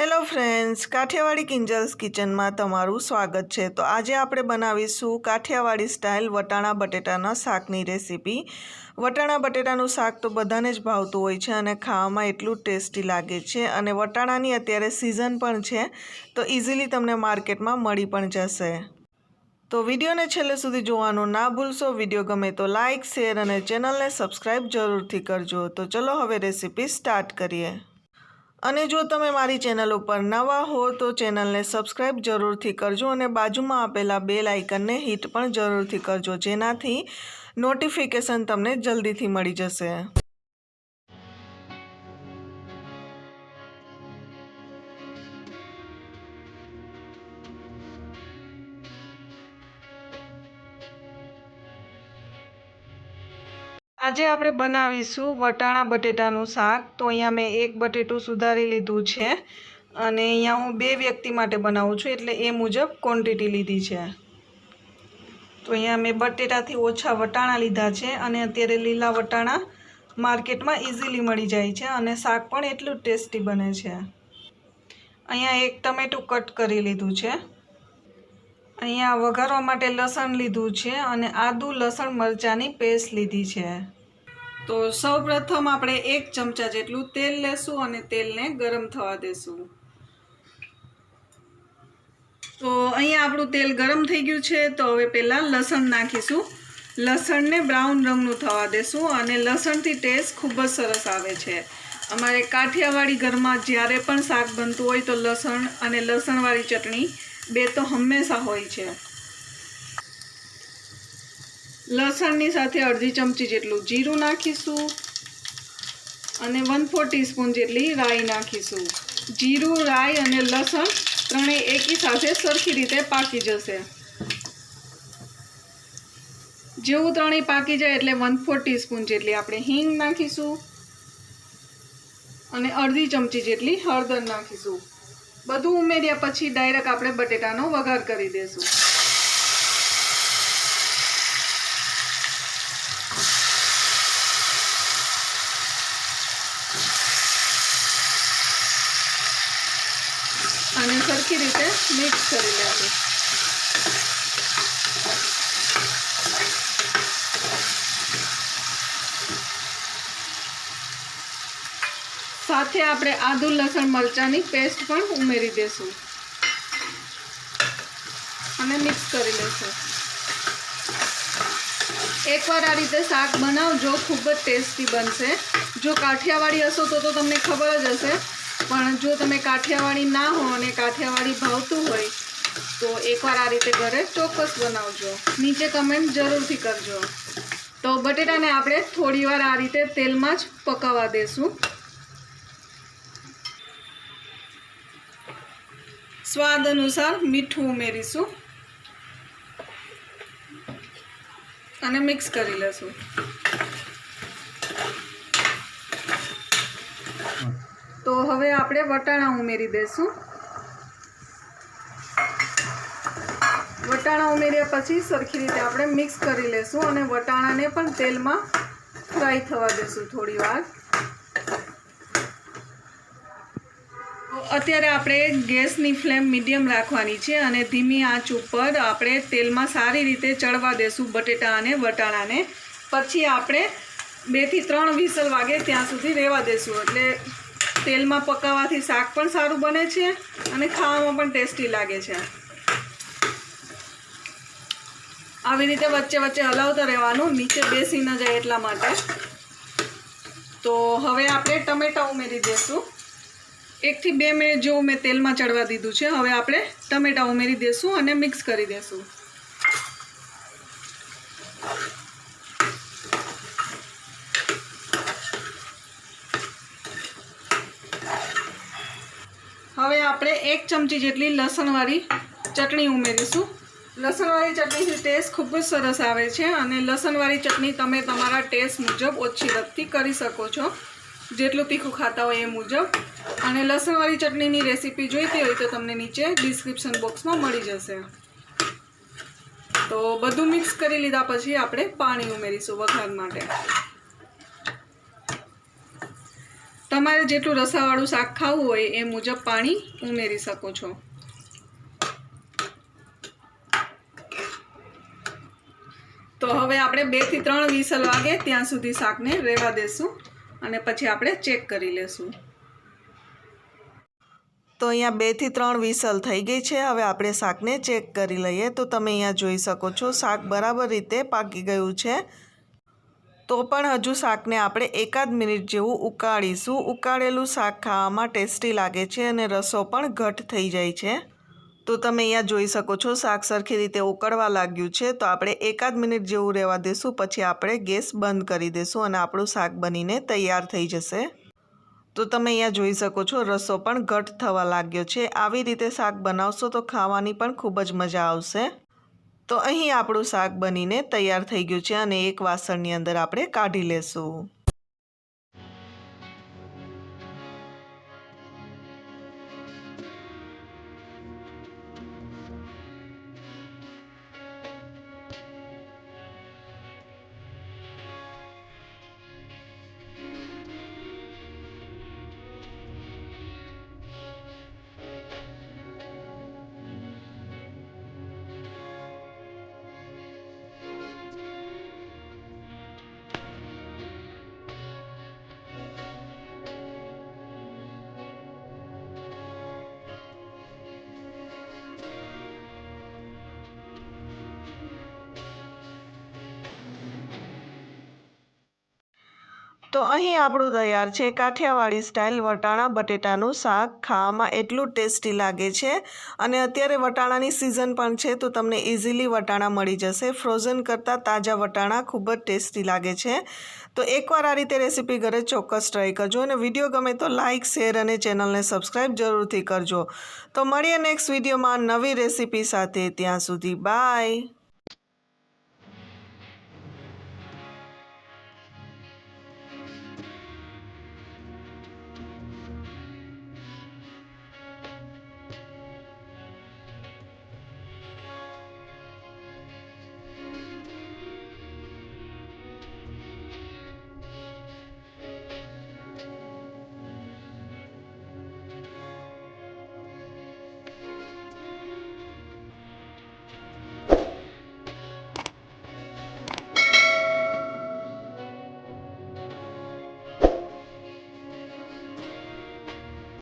Hello friends, Kathiawadi કિંજલ્સ કિચનમાં તમારું સ્વાગત છે। તો આજે આપણે બનાવીશું કાઠિયાવાડી સ્ટાઇલ વટાણા બટેટાના શાકની રેસીપી। વટાણા બટેટાનું શાક તો બધાને જ ભાવતું હોય છે અને ખાવામાં એટલું ટેસ્ટી લાગે છે અને વટાણાની અત્યારે સિઝન પણ છે, તો ઇઝીલી તમને માર્કેટમાં મળી પણ જશે। તો વિડીયોને છેલ્લે સુધી જોવાનું ના ભૂલશો। વિડીયો ગમે તો લાઇક, શેર અને ચેનલને સબસ્ક્રાઈબ જરૂરથી કરજો। તો ચલો હવે રેસીપી સ્ટાર્ટ કરીએ। અને જો તમે મારી ચેનલ ઉપર નવા હો તો ચેનલને સબસ્ક્રાઈબ જરૂરથી કરજો અને બાજુમાં આપેલા બેલ આઇકનને હિટ પણ જરૂરથી કરજો, જેનાથી નોટિફિકેશન તમને જલ્દીથી મળી જશે। આજે આપણે બનાવીશું વટાણા બટેટાનું શાક। તો અહીંયા મેં એક બટેટું સુધારી લીધું છે અને અહીંયા હું 2 વ્યક્તિ માટે બનાવું છું, એટલે એ મુજબ ક્વોન્ટિટી લીધી છે। તો અહીંયા મેં બટેટાથી ઓછા વટાણા લીધા છે અને અત્યારે લીલા વટાણા માર્કેટમાં ઇઝીલી મળી જાય છે અને શાક પણ એટલું ટેસ્ટી બને છે। અહીંયા એક ટમેટું કટ કરી લીધું છે। અહીંયા વઘારવા માટે લસણ લીધું છે અને આદુ લસણ મરચાંની પેસ્ટ લીધી છે। તો સૌપ્રથમ આપણે 1 ચમચા જેટલું તેલ લેશું અને તેલને ગરમ થવા દેશું। તો અહીંયા આપણું તેલ ગરમ થઈ ગયું છે, તો હવે પહેલાં લસણ નાખીશું। લસણને બ્રાઉન રંગનું થવા દેશું અને લસણથી ટેસ્ટ ખૂબ જ સરસ આવે છે। અમારે કાઠિયાવાડી ઘરમાં જ્યારે પણ શાક બનતું હોય તો લસણ અને લસણવાળી ચટણી 2 તો હંમેશા હોય છે। લસણની સાથે અડધી ચમચી જેટલું જીરું નાખીશું અને 1/4 ટીસ્પૂન જેટલી રાઈ નાખીશું। જીરું, રાઈ અને લસણ ત્રણેય એકી સાથે સરખી રીતે પાકી જશે। જેવું ત્રણેય પાકી જાય એટલે 1/4 ટીસ્પૂન જેટલી આપણે હિંગ નાખીશું અને અડધી ચમચી જેટલી હળદર નાખીશું। બધું ઉમેર્યા પછી ડાયરેક્ટ આપણે બટેટાનો વઘાર કરી દઈશું। અને સરખી રીતે મિક્સ કરી લેશું। સાથે આપણે આદુ લસણ મરચાંની પેસ્ટ પણ ઉમેરી દેશું અને મિક્સ કરી લેશું। એકવાર આ રીતે શાક બનાવજો, ખૂબ જ ટેસ્ટી બનશે। જો કાઠિયાવાડી હશો તો તમને ખબર જ હશે, પણ જો તમે કાઠિયાવાડી ના હો અને કાઠિયાવાડી ભાવતું હોય તો એકવાર આ રીતે ઘરે ચોક્કસ બનાવજો। નીચે કમેન્ટ જરૂરથી કરજો। તો બટેટાને આપણે થોડીવાર આ રીતે તેલમાં જ પકાવવા દેશું। સ્વાદ અનુસાર મીઠું ઉમેરીશું અને મિક્સ કરી લેશું। તો હવે આપણે વટાણા ઉમેરી દઈશું। વટાણા ઉમેર્યા પછી સરખી રીતે આપણે મિક્સ કરી લેશું અને વટાણાને પણ તેલમાં ફ્રાય થવા દેશું થોડી વાર। અત્યારે આપણે ગેસની ફ્લેમ મીડિયમ રાખવાની છે અને ધીમી આંચ ઉપર આપણે તેલમાં સારી રીતે ચડવા દેશું બટેટા અને વટાણાને। પછી આપણે 2 થી 3 વિસલ વાગે ત્યાં સુધી રહેવા દેશું, એટલે તેલમાં પકાવવાથી શાક પણ સારું બને છે અને ખાવામાં પણ ટેસ્ટી લાગે છે। આવી રીતે વચ્ચે વચ્ચે હલાવતા રહેવાનું, નીચે બેસી ન જાય એટલા માટે। તો હવે આપણે ટમેટા ઉમેરી દઈશું। 1 થી 2 મિનિટ જેવું મેં તેલમાં ચડવા દીધું છે। હવે આપણે ટમેટા ઉમેરી દઈશું અને મિક્સ કરી દઈશું। હવે આપણે 1 ચમચી જેટલી લસણવાળી ચટણી ઉમેરીશું। લસણવાળી ચટણીથી ટેસ્ટ ખૂબ જ સરસ આવે છે અને લસણવાળી ચટણી તમે તમારા ટેસ્ટ મુજબ ઓછી વધતી કરી શકો છો, જેટલું તીખું ખાતા હોય એ મુજબ। અને લસણવાળી ચટણીની રેસીપી જોઈતી હોય તો તમને નીચે ડિસ્ક્રિપ્શન બોક્સમાં મળી જશે। તો બધું મિક્સ કરી લીધા પછી આપણે પાણી ઉમેરીશું વઘાર માટે। તમારે જેટલું રસાવાળું શાક ખાવું હોય એ મુજબ પાણી ઉમેરી શકો છો। તો હવે આપણે 2 થી 3 વિસલ વાગે ત્યાં સુધી શાકને રહેવા દેશું અને પછી આપણે ચેક કરી લેશું। તો અહીંયા 2 થી 3 વિસલ થઈ ગઈ છે। હવે આપણે શાકને ચેક કરી લઈએ। તો તમે અહીંયા જોઈ શકો છો શાક બરાબર રીતે પાકી ગયું છે। તો પણ હજુ શાકને આપણે 1 મિનિટ જેવું ઉકાળીશું। ઉકાળેલું શાક ખાવામાં ટેસ્ટી લાગે છે અને રસો પણ ઘટ થઈ જાય છે। તો તમે અહીંયા જોઈ શકો છો શાક સરખી રીતે ઉકળવા લાગ્યું છે। તો આપણે 1 મિનિટ જેવું રહેવા દેશું, પછી આપણે ગેસ બંધ કરી દઈશું અને આપણું શાક બનીને તૈયાર થઈ જશે। તો તમે અહીંયા જોઈ શકો છો રસો પણ ઘટ થવા લાગ્યો છે। આવી રીતે શાક બનાવશો તો ખાવાની પણ ખૂબ જ મજા આવશે। તો અહીં આપણું શાક બનીને તૈયાર થઈ ગયું છે અને એક વાસણની અંદર આપણે કાઢી લેશું। તો અહીં આપણું તૈયાર છે કાઠિયાવાડી સ્ટાઇલ વટાણા બટેટાનું શાક। ખાવામાં એટલું ટેસ્ટી લાગે છે અને અત્યારે વટાણાની સિઝન પણ છે, તો તમને ઇઝીલી વટાણા મળી જશે। ફ્રોઝન કરતાં તાજા વટાણા ખૂબ જ ટેસ્ટી લાગે છે। તો એકવાર આ રીતે રેસીપી ઘરે ચોક્કસ ટ્રાય કરજો અને વિડીયો ગમે તો લાઇક, શેર અને ચેનલને સબસ્ક્રાઈબ જરૂરથી કરજો। તો મળીએ નેક્સ્ટ વિડીયોમાં નવી રેસીપી સાથે। ત્યાં સુધી બાય।